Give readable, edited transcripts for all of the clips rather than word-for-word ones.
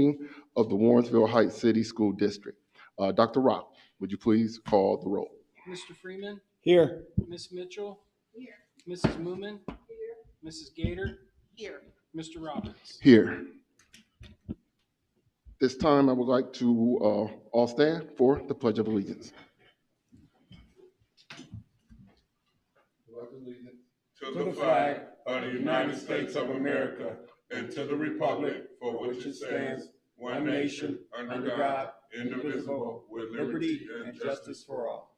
of the Warrensville Heights City School District. Dr. Rock, would you please call the roll? Mr. Freeman? Here. Ms. Mitchell? Here. Mrs. Moomin? Here. Mrs. Gator? Here. Mr. Roberts? Here. This time I would like to all stand for the Pledge of Allegiance. To the flag of the United States of America and to the republic for which it stands, one nation, under God, indivisible, with liberty and justice for all.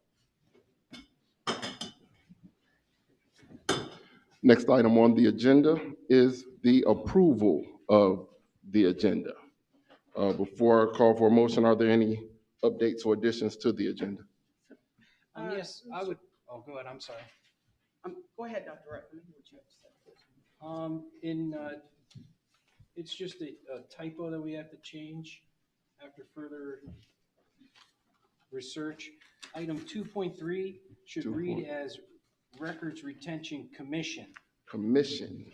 Next item on the agenda is the approval of the agenda. Before I call for a motion, are there any updates or additions to the agenda? Yes, I would, oh, go ahead, I'm sorry. Go ahead, Dr. Wright. Let me hear what you have to say. It's just a typo that we have to change after further research. Item 2.3 should read as Records Retention Commission. Commission.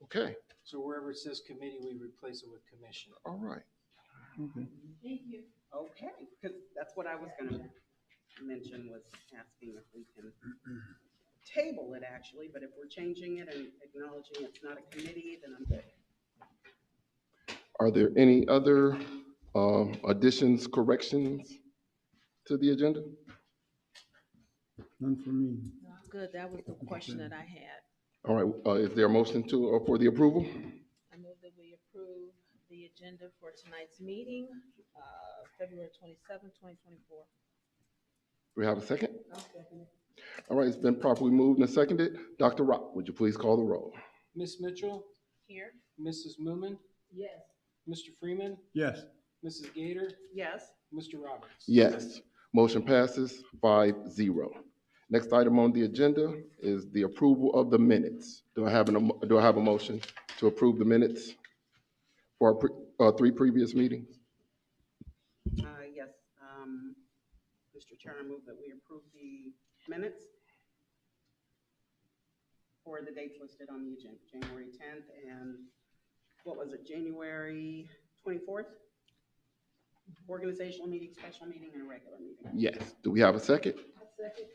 Okay. So wherever it says committee, we replace it with commission. All right. Thank you. Okay, because that's what I was going to mention, was asking if we can table it actually, but if we're changing it and acknowledging it's not a committee, then I'm good. Are there any other additions, corrections to the agenda? None for me. Good, that was the question that I had. All right, is there a motion for the approval? I move that we approve the agenda for tonight's meeting, February 27, 2024. Do we have a second? I'll second it. All right, it's been properly moved and seconded. Dr. Rock, would you please call the roll? Ms. Mitchell? Here. Mrs. Moomin? Yes. Mr. Freeman? Yes. Mrs. Gator? Yes. Mr. Roberts? Yes. Motion passes 5-0. Next item on the agenda is the approval of the minutes. Do I have a motion to approve the minutes for our three previous meetings? Yes. Mr. Chair, I move that we approve the minutes for the dates listed on the agenda, January 10th and what was it, January 24th? Organizational meeting, special meeting, and a regular meeting. Yes. Do we have a second? A second.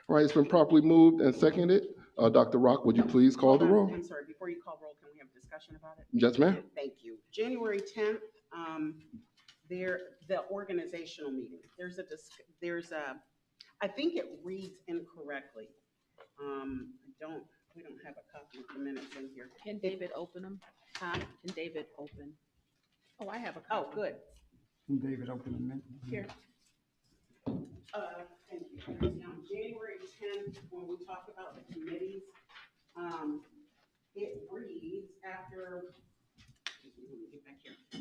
All right, it's been properly moved and seconded. Dr. Rock, would you please call the roll? I'm sorry, before you call roll, can we have a discussion about it? Yes, ma'am. Thank you. January 10th, the organizational meeting. I think it reads incorrectly. We don't have a copy of the minutes in here. Can David open them? Huh? Can David open? Oh, I have a Oh, copy. good. Can David open the minute? Here. Thank you. Now, January 10th, when we talk about the committees, it reads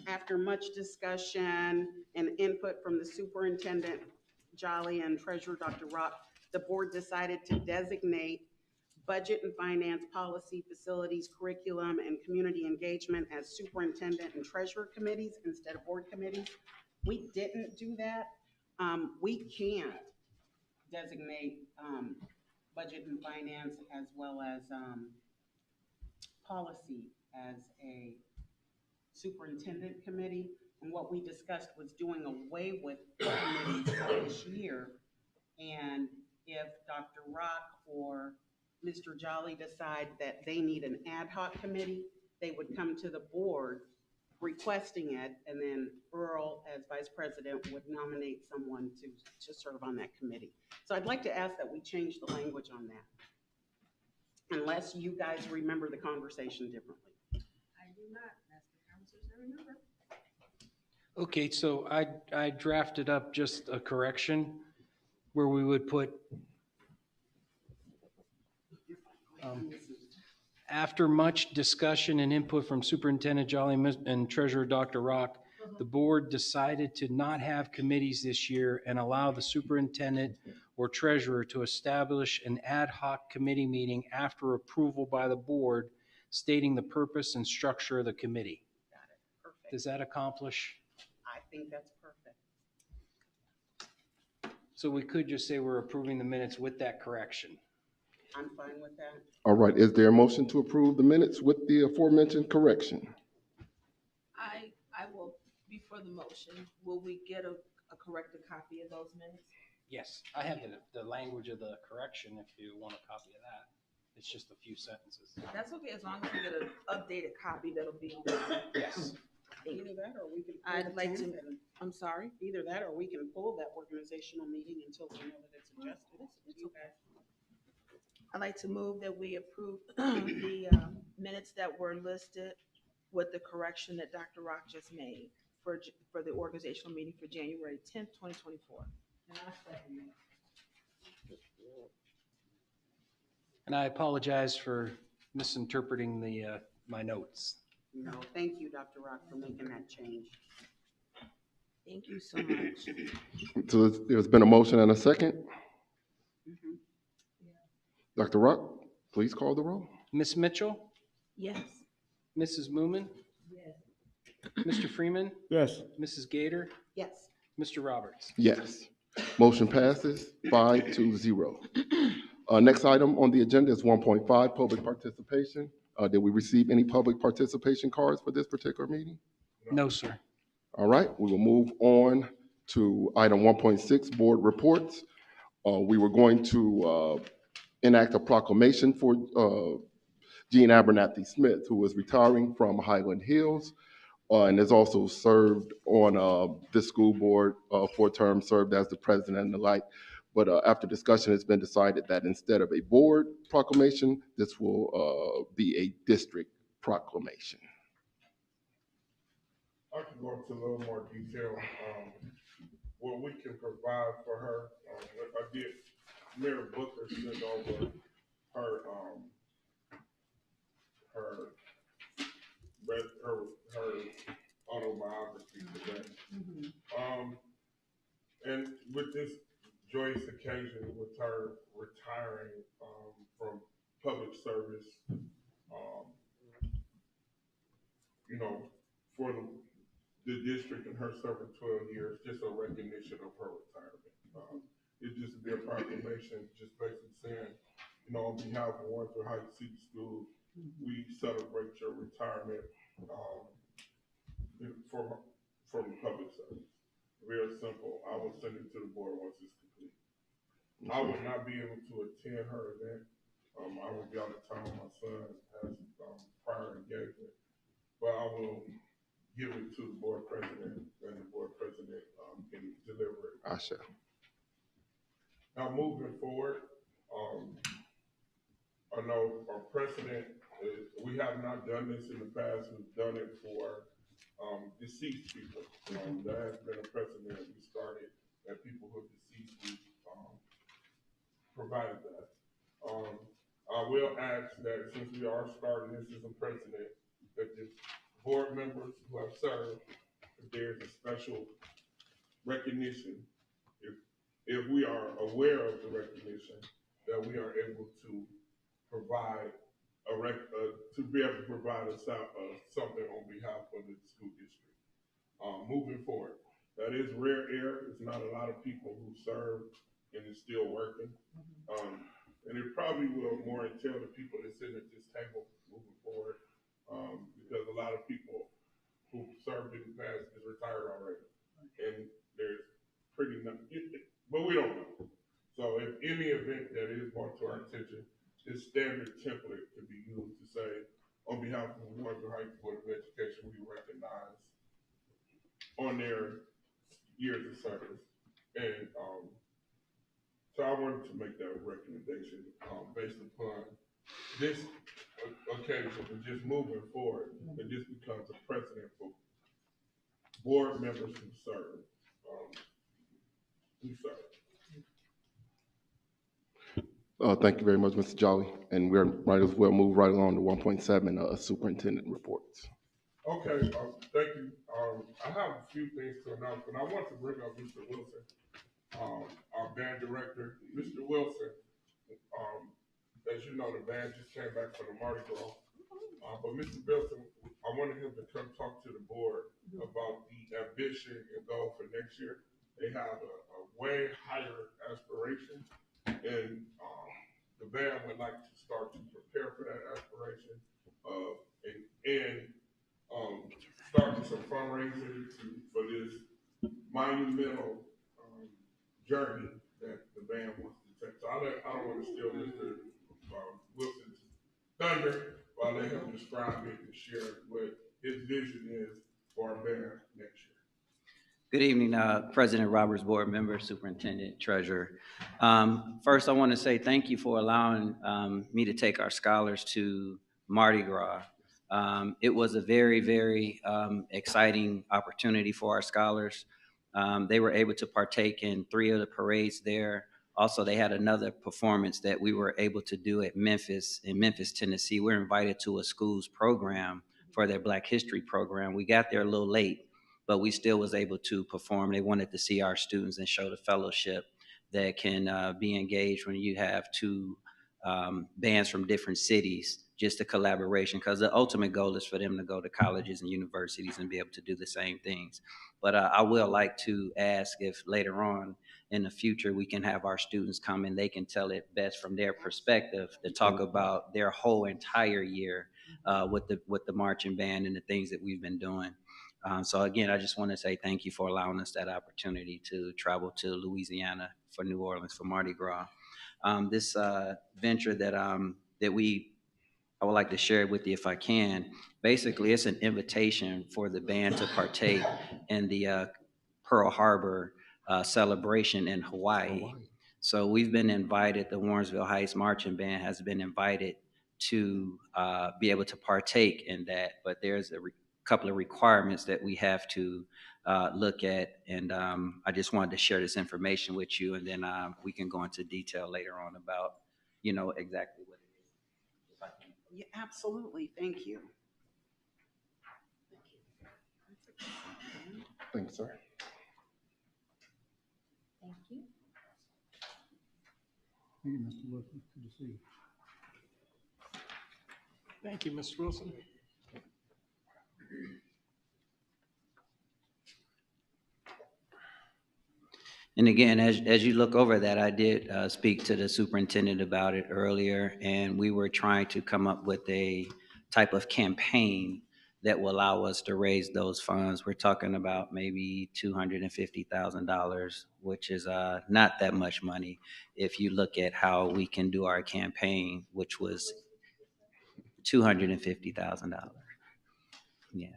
after much discussion and input from the superintendent, Jolly, and treasurer, Dr. Rock, the board decided to designate budget and finance, policy, facilities, curriculum, and community engagement as superintendent and treasurer committees instead of board committees. We didn't do that. We can't designate budget and finance as well as policy as a superintendent committee. And what we discussed was doing away with committees for this year. And if Dr. Rock or Mr. Jolly decide that they need an ad hoc committee, they would come to the board requesting it, and then Earl, as vice president, would nominate someone to serve on that committee. So I'd like to ask that we change the language on that, unless you guys remember the conversation differently. I do not. That's the conversation I remember. Okay, so I drafted up just a correction where we would put after much discussion and input from Superintendent Jolly and Treasurer Dr. Rock, the board decided to not have committees this year and allow the superintendent or treasurer to establish an ad hoc committee meeting after approval by the board, stating the purpose and structure of the committee. Got it. Perfect. Does that accomplish? I think that's perfect. So we could just say we're approving the minutes with that correction. I'm fine with that. All right, is there a motion to approve the minutes with the aforementioned correction? I will before the motion, will we get a corrected copy of those minutes? Yes, I have the language of the correction if you want a copy of that. It's just a few sentences. That's okay, as long as we get an updated copy, that'll be on. Yes. Either that or we can. pull I'd the like to, 10th and- I'm sorry? Either that or we can pull that organizational meeting until we know that it's adjusted. It's okay. I'd like to move that we approve the minutes that were listed with the correction that Dr. Rock just made for the organizational meeting for January 10th, 2024. And I second that. And I apologize for misinterpreting the my notes. No, thank you, Dr. Rock, for making that change. Thank you so much. So there's been a motion and a second. Mhm. Dr. Rock, please call the roll. Ms. Mitchell, Yes. Mrs. Moomin, Yes. Mr. Freeman, Yes. Mrs. Gator, Yes. Mr. Roberts. Yes. Motion passes 5-0. Next item on the agenda is 1.5, public participation. Did we receive any public participation cards for this particular meeting? No, sir. All right, we will move on to item 1.6, board reports. We were going to enact a proclamation for Jean Abernathy Smith, who is retiring from Highland Hills and has also served on this school board 4 terms, served as the president and the like. But after discussion, it's been decided that instead of a board proclamation, this will be a district proclamation. I can go into a little more detail, what we can provide for her. I did, Mayor Booker sent over her, her autobiography today. And with this joyous occasion with her retiring, from public service, you know, for the district and her serving 12 years, just a recognition of her retirement. It just be a proclamation, just basically saying, you know, on behalf of Warrensville Heights City Schools, we celebrate your retirement from the public service. Real simple. I will send it to the board once it's complete. I would not be able to attend her event. I will be out of town. My son has prior engagement, but I will give it to the board president, and the board president can deliver it. I shall. Now, moving forward, I know our precedent is, we have not done this in the past. We've done it for deceased people. That has been a precedent we started, that people who are deceased, we provided that. I will ask that since we are starting this as a precedent, that the board members who have served, if there's a special recognition, if we are aware of the recognition, that we are able to provide to be able to provide something on behalf of the school district. Moving forward, that is rare air. It's not a lot of people who serve and is still working. And it probably will more entail the people that sit at this table moving forward, because a lot of people who served in the past is retired already, and there's pretty nothing, but we don't know. So if any event that is brought to our attention, this standard template can be used to say, on behalf of the Warrensville Heights Board of Education, we recognize on their years of service. And so I wanted to make that recommendation based upon this occasion, and just moving forward, and this becomes a precedent for board members who serve. Thank you very much, Mr. Jolly. And we're might as well move right along to 1.7, superintendent reports. Okay, thank you. I have a few things to announce, but I want to bring up Mr. Wilson, our band director. Mr. Wilson, as you know, the band just came back from the Mardi Gras. But Mr. Wilson, I wanted him to come talk to the board about the ambition and goal for next year. They have a way higher aspiration, and the band would like to start to prepare for that aspiration, and starting some fundraising for this monumental journey that the band wants to take. So I don't want to steal Mr. Wilson's thunder, but I'll let him describe it and share what his vision is for our band next year. Good evening, President Roberts, Board Member, Superintendent, Treasurer. First, I want to say thank you for allowing me to take our scholars to Mardi Gras. It was a very, very exciting opportunity for our scholars. They were able to partake in 3 of the parades there. Also, they had another performance that we were able to do at Memphis, in Memphis, Tennessee. We're invited to a school's program for their Black History program. We got there a little late, but we still was able to perform. They wanted to see our students and show the fellowship that can be engaged when you have 2 bands from different cities, just a collaboration, because the ultimate goal is for them to go to colleges and universities and be able to do the same things. But I will like to ask if later on in the future we can have our students come and they can tell it best from their perspective to talk about their whole entire year with the marching band and the things that we've been doing. So again, I just want to say thank you for allowing us that opportunity to travel to Louisiana for New Orleans for Mardi Gras. This venture that I would like to share it with you if I can. Basically, it's an invitation for the band to partake in the Pearl Harbor celebration in Hawaii. So we've been invited, the Warrensville Heights Marching Band has been invited to be able to partake in that, but there's a couple of requirements that we have to look at, and I just wanted to share this information with you, and then we can go into detail later on about, exactly what it is. Yeah, absolutely. Thank you. Thank you, sir. Thank you. Thank you, Mr. Wilson. Good to see you. Thank you, Mr. Wilson. And again, as you look over that, I did speak to the superintendent about it earlier, and we were trying to come up with a type of campaign that will allow us to raise those funds. We're talking about maybe $250,000, which is not that much money if you look at how we can do our campaign, which was $250,000. Yeah.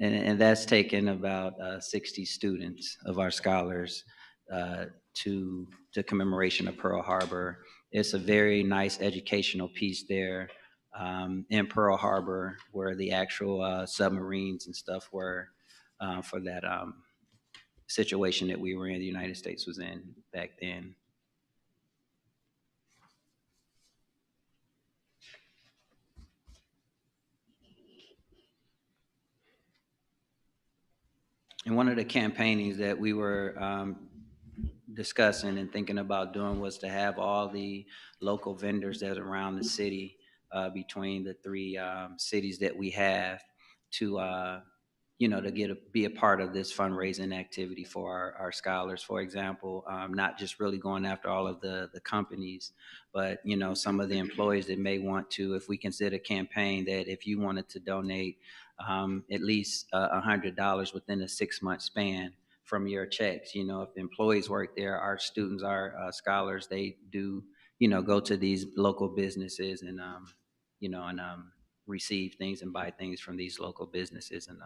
And that's taken about 60 students of our scholars to commemoration of Pearl Harbor. It's a very nice educational piece there in Pearl Harbor, where the actual submarines and stuff were for that situation that we were in, the United States was in back then. And one of the campaignings that we were discussing and thinking about doing was to have all the local vendors that are around the city, between the 3 cities that we have, to be a part of this fundraising activity for our scholars. For example, not just really going after all of the companies, but some of the employees that may want to, if we consider a campaign that if you wanted to donate at least $100 within a 6-month span from your checks. If employees work there, our students, our scholars, they do, go to these local businesses and, receive things and buy things from these local businesses and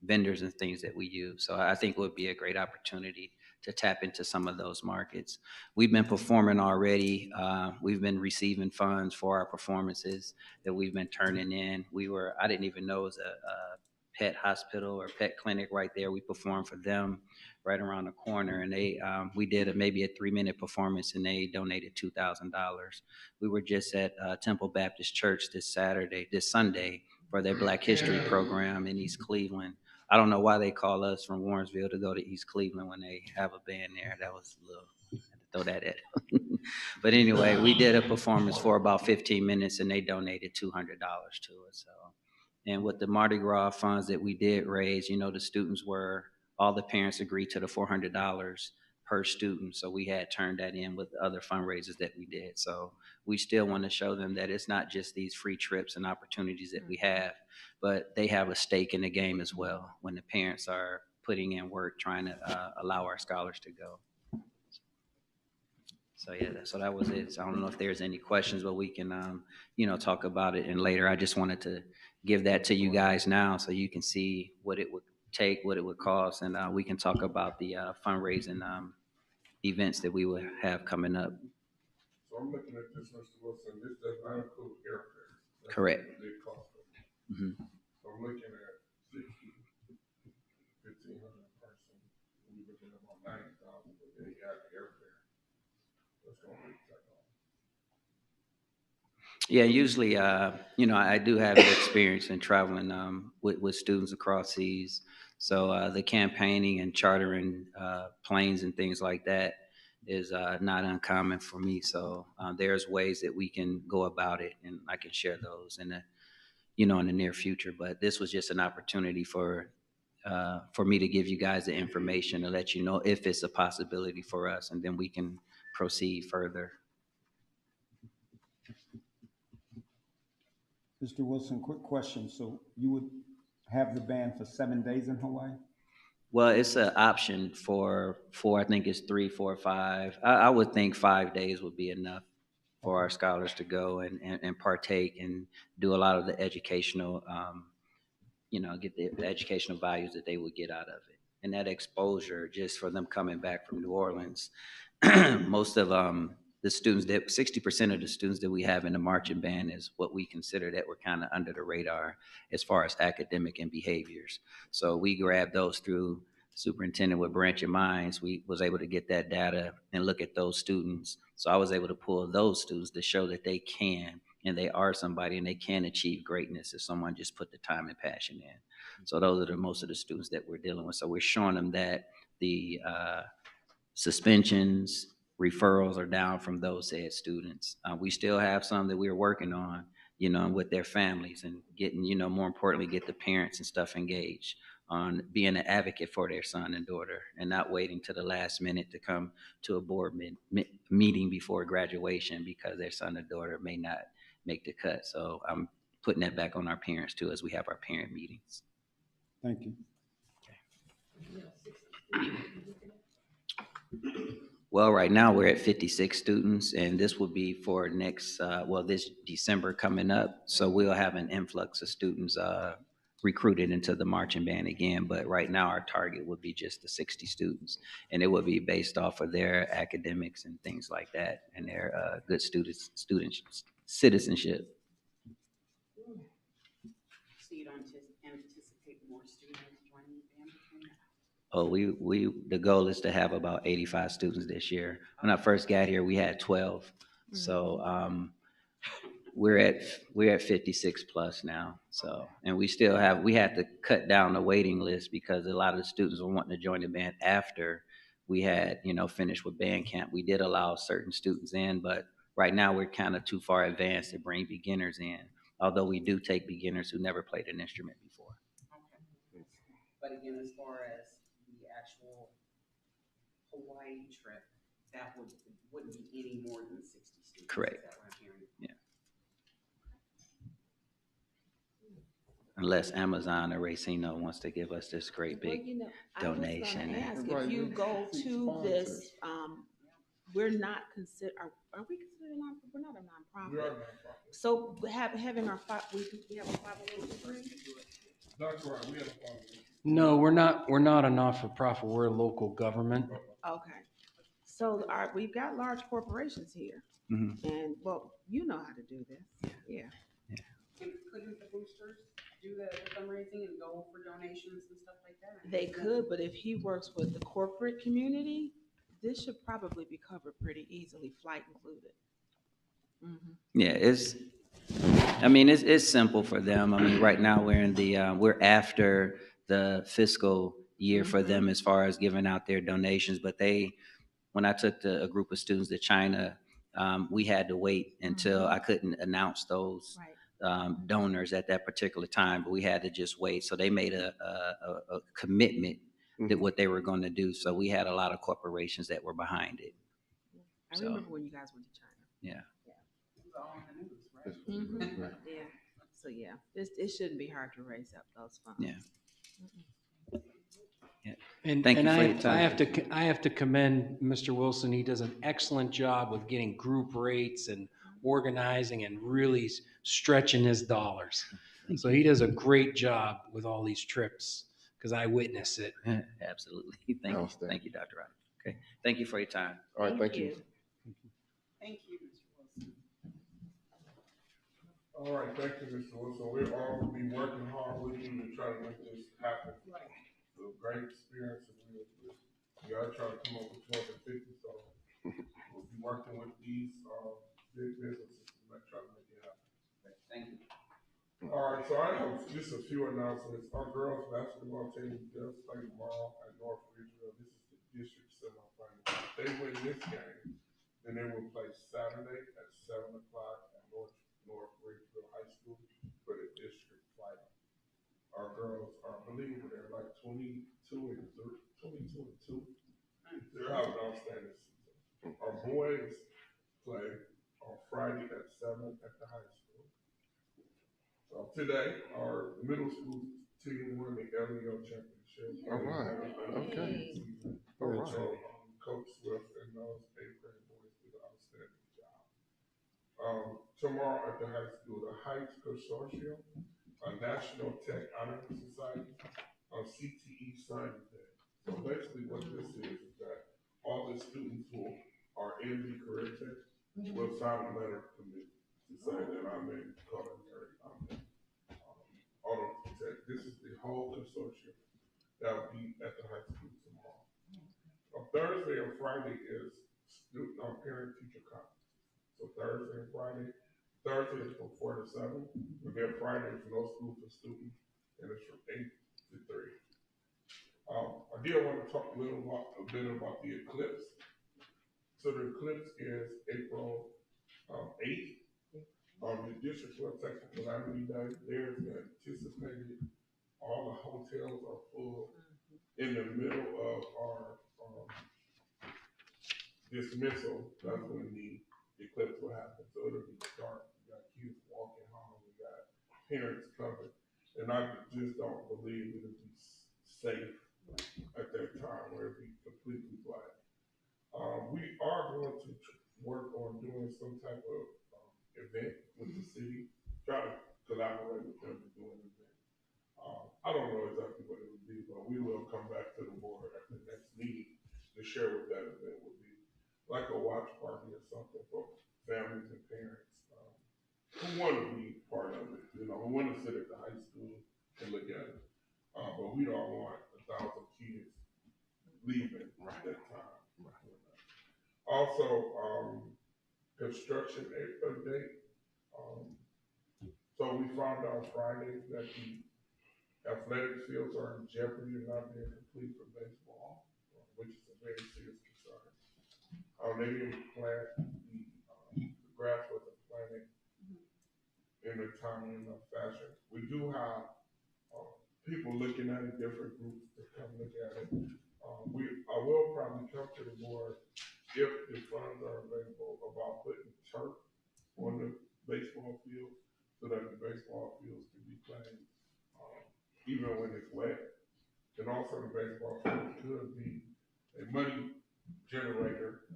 vendors and things that we use. So I think it would be a great opportunity to tap into some of those markets. We've been performing already. We've been receiving funds for our performances that we've been turning in. I didn't even know it was a pet hospital or pet clinic right there. We performed for them right around the corner, and we did maybe a 3-minute performance, and they donated $2,000. We were just at Temple Baptist Church this Sunday for their Black History program in East Cleveland. I don't know why they call us from Warrensville to go to East Cleveland when they have a band there. That was a little, I had to throw that at. But anyway, we did a performance for about 15 minutes, and they donated $200 to us. So, and with the Mardi Gras funds that we did raise, the students all the parents agreed to the $400 per student. So we had turned that in with the other fundraisers that we did. So we still want to show them that it's not just these free trips and opportunities that we have, but they have a stake in the game as well when the parents are putting in work trying to allow our scholars to go. So yeah, so that was it. So I don't know if there's any questions, but we can, talk about it and later. I just wanted to give that to you guys now so you can see what it would take, what it would cost, and we can talk about the fundraising events that we would have coming up. So I'm looking at this, Mr. Wilson, this does not include airfare. That's Correct. the big cost of it. Mhm. So I'm looking at 1,500 a person, we looking at about 90,000, but then you add the airfare. That's gonna be that long. Yeah, usually, I do have experience in traveling with students across seas. So the campaigning and chartering planes and things like that is not uncommon for me. So there's ways that we can go about it, and I can share those in the near future. But this was just an opportunity for me to give you guys the information to let you know if it's a possibility for us, and then we can proceed further. Mr. Wilson, quick question. So you would have the band for 7 days in Hawaii? Well, it's an option for four. I think it's 3, 4, 5. I would think 5 days would be enough for our scholars to go and partake and do a lot of the educational, get the educational values that they would get out of it. And that exposure just for them coming back from New Orleans. Most of the students, that 60% of the students that we have in the marching band is what we consider that we're kind of under the radar as far as academic and behaviors. So we grabbed those through superintendent with Branch of Minds. We was able to get that data and look at those students. So I was able to pull those students to show that they can and they are somebody and they can achieve greatness if someone just put the time and passion in. So those are most of the students that we're dealing with. So we're showing them that the suspensions, referrals are down from those said students. We still have some that we're working on, with their families and getting, more importantly, get the parents and stuff engaged on being an advocate for their son and daughter and not waiting to the last minute to come to a board meeting before graduation because their son or daughter may not make the cut. So I'm putting that back on our parents too as we have our parent meetings. Thank you. Well, right now we're at 56 students, and this will be for next, this December coming up. So we'll have an influx of students recruited into the marching band again. But right now our target would be just the 60 students, and it would be based off of their academics and things like that, and their good student citizenship. So you don't anticipate more students joining the band between now? Oh, the goal is to have about 85 students this year. When I first got here, we had 12. So we're at 56 plus now. So, and we had to cut down the waiting list because a lot of the students were wanting to join the band after we had, finished with band camp. We did allow certain students in, but right now we're kind of too far advanced to bring beginners in. Although we do take beginners who never played an instrument before. Okay. But again, as far as the actual Hawaii trip, that wouldn't be any more than 60 students. Correct. Is that what I'm hearing? Yeah. Unless Amazon or Racino wants to give us this great big donation. I was gonna ask, if you go to this, we're not are we considered we're not a nonprofit. We are nonprofit. So having our we have a 501c3? That's right, we have a problem. No, we're not a not-for-profit. We're a local government. Okay. So we've got large corporations here. Mhm. And, well, you know how to do this. Yeah. And couldn't the boosters do the fundraising and go for donations and stuff like that? They could, but if he works with the corporate community, this should probably be covered pretty easily, flight included. Mhm. Yeah, it's simple for them. I mean, right now we're after the fiscal year for them as far as giving out their donations. But when I took a group of students to China, we had to wait until I couldn't announce those Right. donors at that particular time, but we had to just wait. So they made a commitment did what they were going to do. So we had a lot of corporations that were behind it. I So, remember when you guys went to China. yeah. Mhm. Yeah, so yeah, it shouldn't be hard to raise up those funds. Yeah. And, Thank you and for I, your time. I have to commend Mr. Wilson. He does an excellent job with getting group rates and organizing and really stretching his dollars. So he does a great job with all these trips because I witness it. Absolutely. Thank you. Outstanding. Thank you, Dr. Rock. Okay. Thank you for your time. All right, thank you. Thank you, Mr. Wilson. All right, thank you, Mr. Wilson. We'll all be working hard with you to try to make this happen. Right. It's a great experience, and we are trying to come up with 250, so we'll be working with these, big businesses to try to make it happen. Thank you. All right, so I have just a few announcements. Our girls basketball team does play tomorrow at North Ridgeville. This is the district semifinal. If they win this game, then they will play Saturday at 7 o'clock at North Ridgeville High School for the district final. Our girls are, I believe, they're like 22 and 2. They're having an outstanding season. Our boys play on Friday at 7 at the high school. So today, our middle school team won the LEO championship. All right. Okay. All right. So Coach Swift and those 8th grade boys did an outstanding job. Tomorrow at the high school, the Heights Consortium, a National Tech Honor Society, CTE signing day. So basically what this is that all the students who are in the career tech will sign a letter to me to say that I'm in culinary, I'm in auto tech. This is the whole consortium that will be at the high school tomorrow. Thursday and Friday is student parent teacher conference. So Thursday and Friday. Thursday is from 4 to 7. And then Friday is no school for students, and it's from 8 to 3. I did want to talk a bit about the eclipse. So the eclipse is April 8th. The district will take a calamity day. There's anticipated, all the hotels are full. In the middle of our dismissal, that's when the eclipse will happen. So it'll be dark. We got kids walking home. We got parents coming. And I just don't believe it'll be safe at that time where it'll be completely black. We are going to work on doing some type of event with the city, try to collaborate with them to do an event. I don't know exactly what it would be, but we will come back to the board at the next meeting to share what that event would be. Like a watch party or something for families and parents who want to be part of it. You know, who want to sit at the high school and look at it. But we don't want 1,000 kids leaving at that time. Also, construction date. So we found out Friday that the athletic fields are in jeopardy of not being complete for baseball, which is a very serious concern. They didn't plant the grass wasn't planted in a timely enough fashion. We do have people looking at it, different groups that come look at it. I will probably come to the board if the funds are available about putting turf on the baseball field so that the baseball fields can be played even when it's wet. And also the baseball field could be a money generator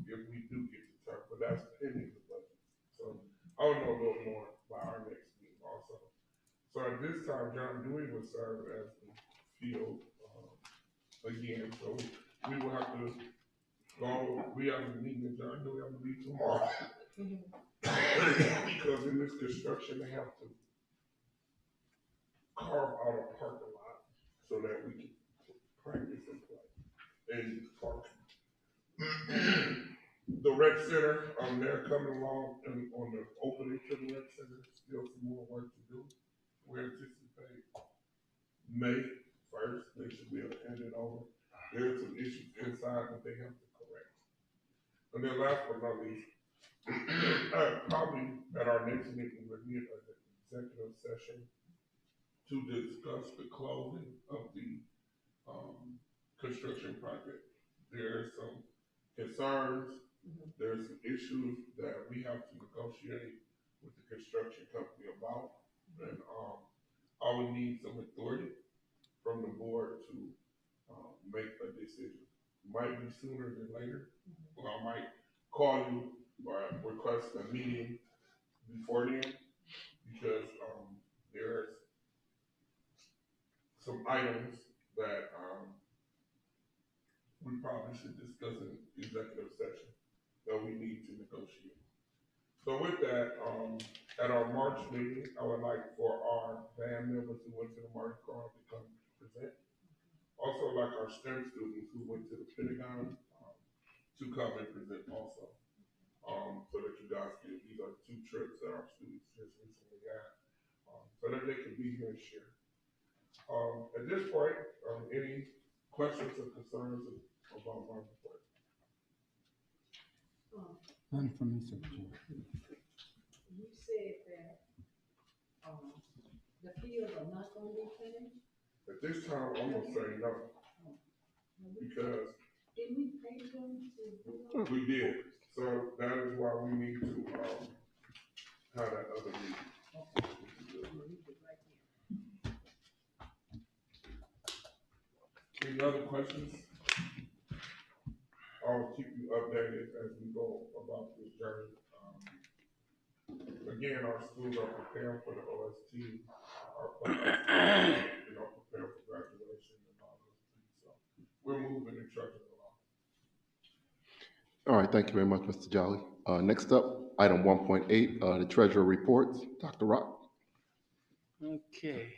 if we do get the turf, but that's pending the budget. So I'll know a little more by our next meeting also. So at this time, John Dewey will serve as the field again. So we will have to go, we have a meeting with John Dewey, I believe, tomorrow. Because in this construction, they have to carve out a parking lot so that we can practice and play and park. The rec center, they're coming along and on the opening to the rec center, still some more work to do. We anticipate May 1st, they should be able to hand it over. There's some issues inside that they have to correct. And then last but not least, probably at our next meeting, we'll need an executive session to discuss the closing of the construction project. There's some concerns, there's some issues that we have to negotiate with the construction company about. And, I would need some authority from the board to, make a decision. Might be sooner than later, or I might call you or request a meeting before then, because, there's some items that, we probably should discuss in executive session that we need to negotiate. So with that, at our March meeting, I would like for our band members who went to the Mardi Gras to come present. Also like our STEM students who went to the Pentagon, to come and present also. So that you guys can, these are 2 trips that our students just recently had, so that they can be here and share. At this point, any questions or concerns about my report? None from me, Secretary. You said that, the fields are not gonna be finished? At this time, I'm gonna say no, because Didn't we pay them to do it? we did. So that is why we need to, have that other meeting. Any other questions? I'll keep you updated as we go about this journey. Again, our schools are preparing for the OST, preparing for graduation and all those things. So we're moving and trucking along. All right, thank you very much, Mr. Jolly. Next up, item 1.8, the treasurer reports. Dr. Rock. Okay.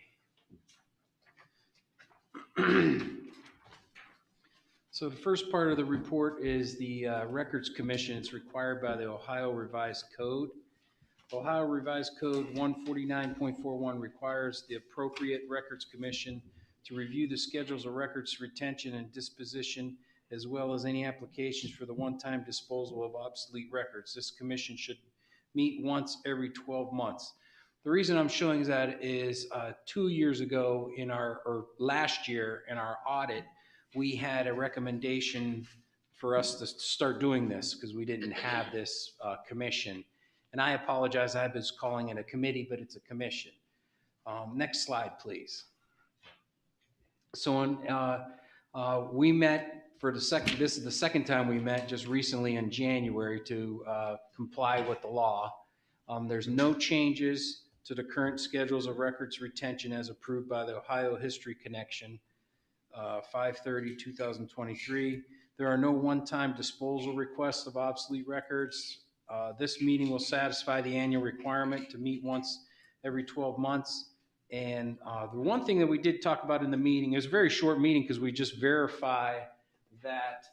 So the first part of the report is the Records Commission. It's required by the Ohio Revised Code. Ohio Revised Code 149.41 requires the appropriate Records Commission to review the schedules of records retention and disposition, as well as any applications for the one-time disposal of obsolete records. This commission should meet once every 12 months. The reason I'm showing that is 2 years ago or last year in our audit, we had a recommendation for us to start doing this because we didn't have this commission. And I apologize, I was calling it a committee, but it's a commission. Next slide, please. So we met for this is the second time we met just recently in January to comply with the law. There's no changes to the current schedules of records retention as approved by the Ohio History Connection, 5/30/2023. There are no one-time disposal requests of obsolete records. This meeting will satisfy the annual requirement to meet once every 12 months. And the one thing that we did talk about in the meeting, it was a very short meeting because we just verify that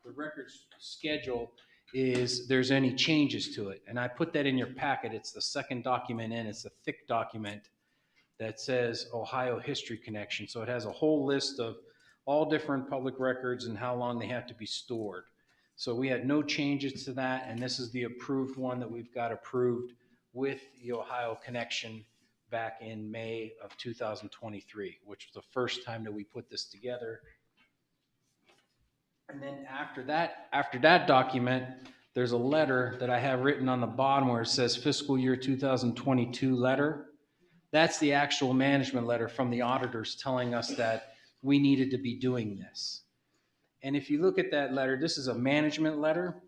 the records schedule there's any changes to it. And I put that in your packet. It's the second document in. It's a thick document that says Ohio History Connection. So it has a whole list of all different public records and how long they have to be stored. So we had no changes to that, and this is the approved one that we've got approved with the Ohio Connection back in May of 2023, which was the first time that we put this together. And then after that document, there's a letter that I have written on the bottom where it says fiscal year 2022 letter. That's the actual management letter from the auditors telling us that we needed to be doing this. And if you look at that letter, this is a management letter.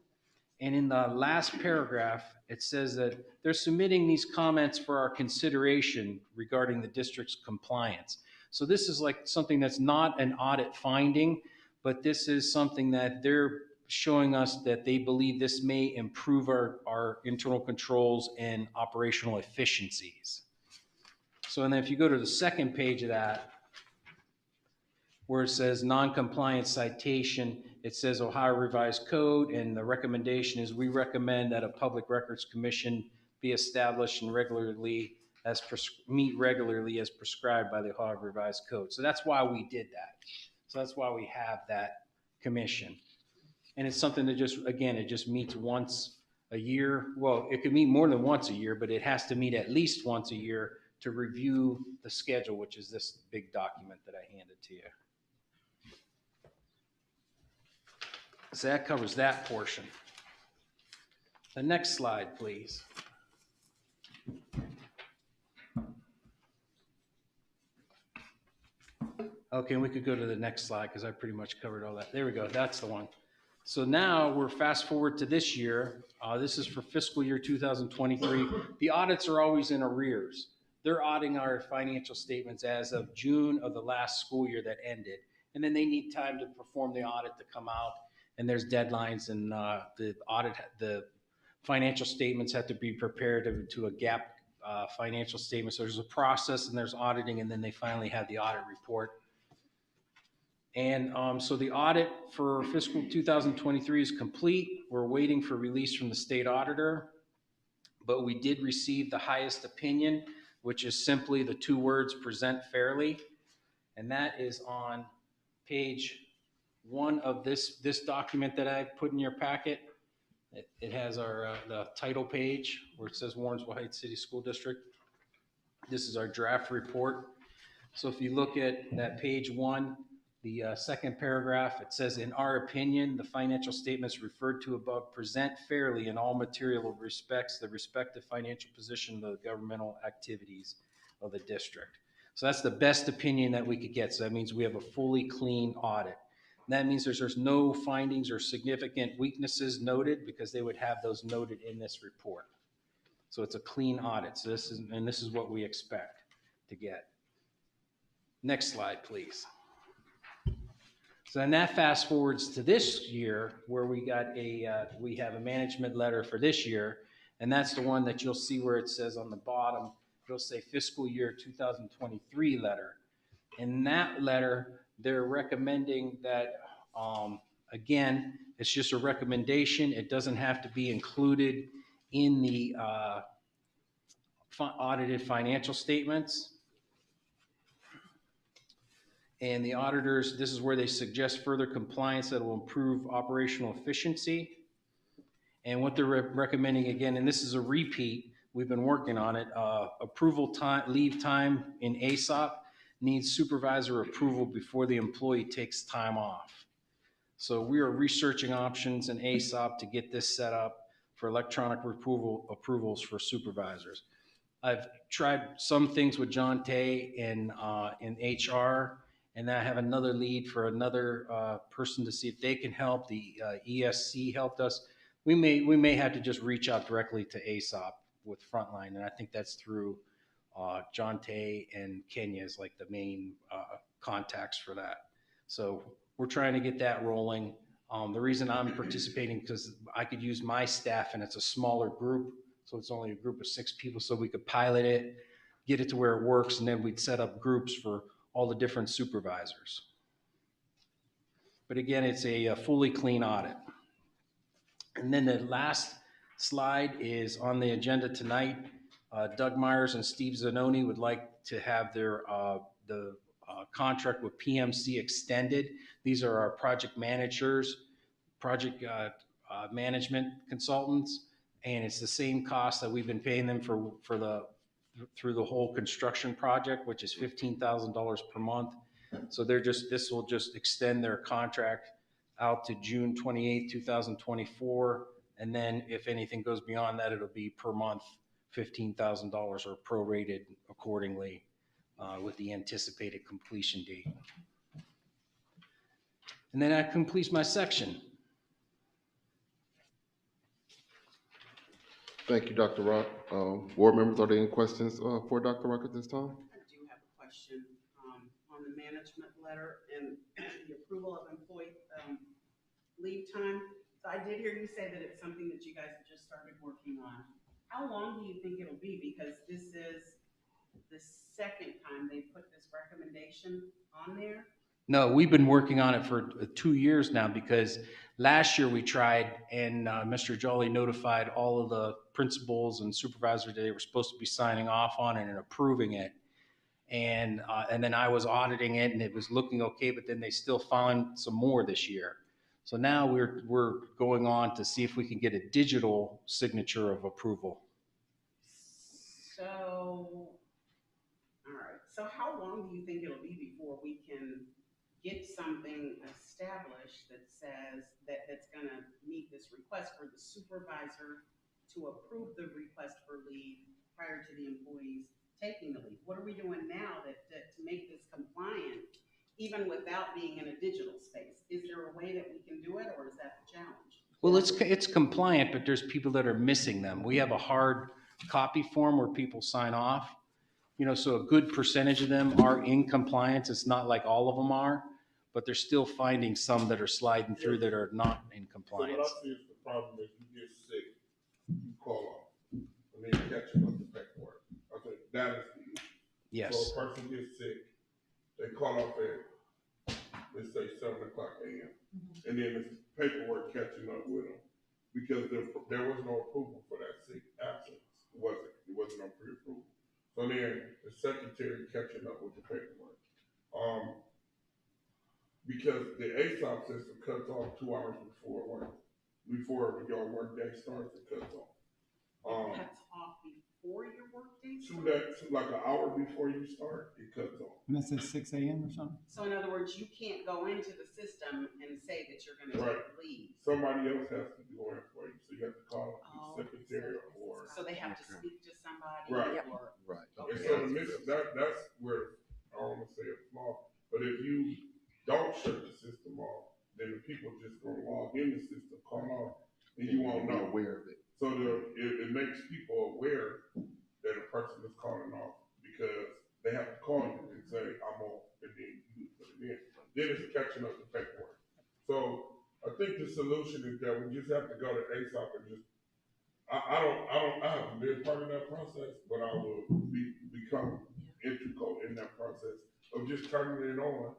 And in the last paragraph, it says that they're submitting these comments for our consideration regarding the district's compliance. So this is like something that's not an audit finding, but this is something that they're showing us that they believe this may improve our internal controls and operational efficiencies. So, and then if you go to the second page of that, where it says non-compliance citation, it says Ohio Revised Code, and the recommendation is we recommend that a Public Records Commission be established and meet regularly as prescribed by the Ohio Revised Code. So that's why we did that. So that's why we have that commission. And it's something that it just meets once a year. Well, it could meet more than once a year, but it has to meet at least once a year to review the schedule, which is this big document that I handed to you. So that covers that portion. The next slide, please. Okay, and we could go to the next slide because I pretty much covered all that. There we go, that's the one. So now we're fast forward to this year. This is for fiscal year 2023. The audits are always in arrears. They're auditing our financial statements as of June of the last school year that ended. And then they need time to perform the audit to come out. And there's deadlines, and the financial statements have to be prepared to a GAAP financial statement. So there's a process, and there's auditing, and then they finally have the audit report. And so the audit for fiscal 2023 is complete. We're waiting for release from the state auditor, but we did receive the highest opinion, which is simply the two words, present fairly. And that is on page 1 of this document that I put in your packet. It has our the title page where it says Warrensville Heights City School District. This is our draft report. So if you look at that page 1, the second paragraph, it says, in our opinion, the financial statements referred to above present fairly in all material respects the respective financial position of the governmental activities of the district. So that's the best opinion that we could get. So that means we have a fully clean audit. And that means there's no findings or significant weaknesses noted, because they would have those noted in this report. So it's a clean audit. So this is what we expect to get. Next slide, please. So then that fast forwards to this year, where we got we have a management letter for this year, and that's the one that you'll see where it says on the bottom, it'll say fiscal year 2023 letter. In that letter, they're recommending that, again, it's just a recommendation. It doesn't have to be included in the audited financial statements. And the auditors, this is where they suggest further compliance that will improve operational efficiency. And what they're recommending, again, and this is a repeat, we've been working on it, approval time, leave time in ASOP needs supervisor approval before the employee takes time off. So we are researching options in ASOP to get this set up for electronic approvals for supervisors. I've tried some things with John Tay in HR, and I have another lead for another person to see if they can help. The ESC helped us. We may have to just reach out directly to ASOP with Frontline, and I think that's through John Tay and Kenya is like the main contacts for that. So we're trying to get that rolling. The reason I'm participating because I could use my staff, and it's a smaller group, so it's only a group of 6 people, so we could pilot it, get it to where it works, and then we'd set up groups for all the different supervisors. But again, it's a fully clean audit. And then the last slide is on the agenda tonight. Doug Myers and Steve Zanoni would like to have their contract with PMC extended. These are our project managers, project management consultants, and it's the same cost that we've been paying them through the whole construction project, which is $15,000 per month. So this will just extend their contract out to June 28, 2024. And then if anything goes beyond that, it'll be per month, $15,000 or prorated accordingly with the anticipated completion date. And then that completes my section. Thank you, Dr. Rock. Board members, are there any questions for Dr. Rock at this time? I do have a question on the management letter and the approval of employee leave time. So I did hear you say that it's something that you guys have just started working on. How long do you think it'll be? Because this is the second time they put this recommendation on there. No, we've been working on it for 2 years now, because last year we tried, and Mr. Jolly notified all of the principals and supervisors that they were supposed to be signing off on it and approving it. And then I was auditing it, and it was looking okay, but then they still found some more this year. So now we're going on to see if we can get a digital signature of approval. So, all right. So how long do you think it'll be before we can get something established that says that that's gonna meet this request for the supervisor to approve the request for leave prior to the employees taking the leave. What are we doing now to make this compliant, even without being in a digital space? Is there a way that we can do it, or is that the challenge? Well, it's compliant, but there's people that are missing them. We have a hard copy form where people sign off. So a good percentage of them are in compliance. It's not like all of them are, but they're still finding some that are sliding through that are not in So what compliance. I see is the problem is you get sick, you call off, and then catching up the paperwork. I think that is the issue. Yes. So a person gets sick, they call off at, let's say 7:00 a.m. And then it's paperwork catching up with them because there was no approval for that sick absence. It wasn't no pre-approval. So then the secretary catching up with the paperwork. Because the ASOP system cuts off 2 hours before your work day starts, it cuts off. It cuts off before your workday Like an hour before you start, it cuts off. And that's at 6 a.m. or something? So in other words, you can't go into the system and say that you're gonna Right. take leave. Somebody else has to do it for you, so you have to call the secretary or. So they have to speak to somebody Right. or. Right. And so that's where, I don't wanna say it's flaw, but if you don't shut the system off, then the people just gonna log in the system, call off, and you won't Be know. aware of it. So it makes people aware that a person is calling off because they have to call you and say, I'm off, and then you put it in. Then it's catching up the paperwork. So I think the solution is that we just have to go to ASOP and just, I haven't been part of that process, but I will become integral in that process of just turning it on.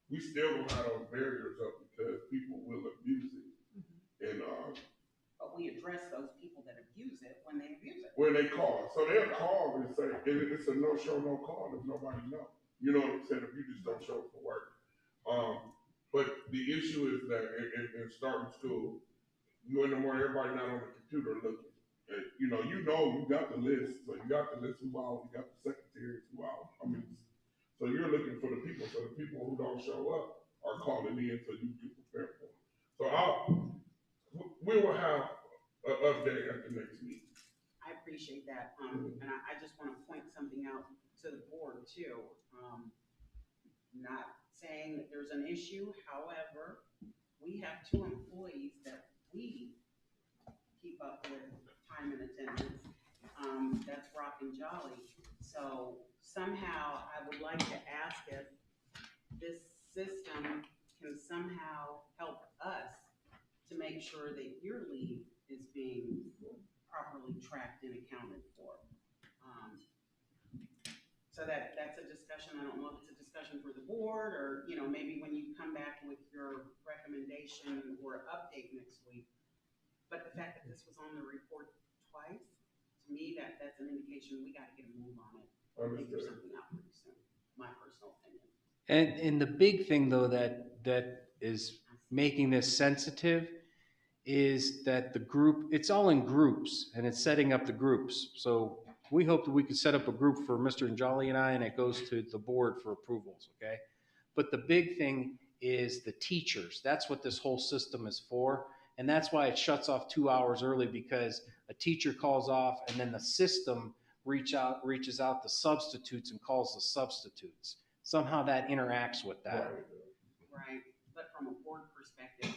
We still don't have those barriers up because people will abuse it. And, But we address those people that abuse it when they abuse it. when they call. So they'll call and say, it's a no show, no call if nobody knows. You know what I'm saying? If you just don't show up for work. But the issue is that in starting school, you in the morning, everybody not on the computer looking. And, you got the list. So you got the list who out, you got the secretaries who out. So you're looking for the people. So the people who don't show up are calling in so you can prepare for them. So we will have an update at the next meeting. I appreciate that. And I just want to point something out to the board too. Not saying that there's an issue, however, we have 2 employees that we keep up with time and attendance. That's Rock and Jolly. So somehow I would like to ask if this system can somehow help us to make sure that your leave is being properly tracked and accounted for. So that's a discussion. I don't know if it's a discussion for the board or, maybe when you come back with your recommendation or update next week. But the fact that this was on the report twice, to me, that's an indication we gotta get a move on it. Or figure something out pretty soon, my personal opinion. And the big thing though that is making this sensitive is that it's all in groups and it's setting up the groups. So we hope that we could set up a group for Mr. Njali and I, and it goes to the board for approvals, okay? But the big thing is the teachers. That's what this whole system is for. And that's why it shuts off 2 hours early, because a teacher calls off and then the system reaches out to substitutes and calls the substitutes. Somehow that interacts with that. Right, but from a board perspective,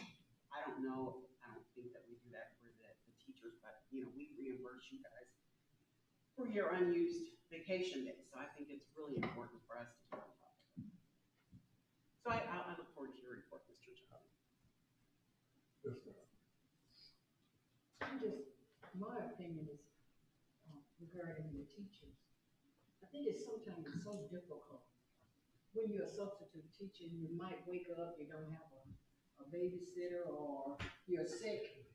I don't think that we do that for the teachers, but, we reimburse you guys for your unused vacation days, so I think it's really important for us to talk about it. So I look forward to your report, Mr. John. My opinion is regarding the teachers. I think sometimes it's so difficult. When you're a substitute teacher, you might wake up, you don't have a babysitter, or you're sick,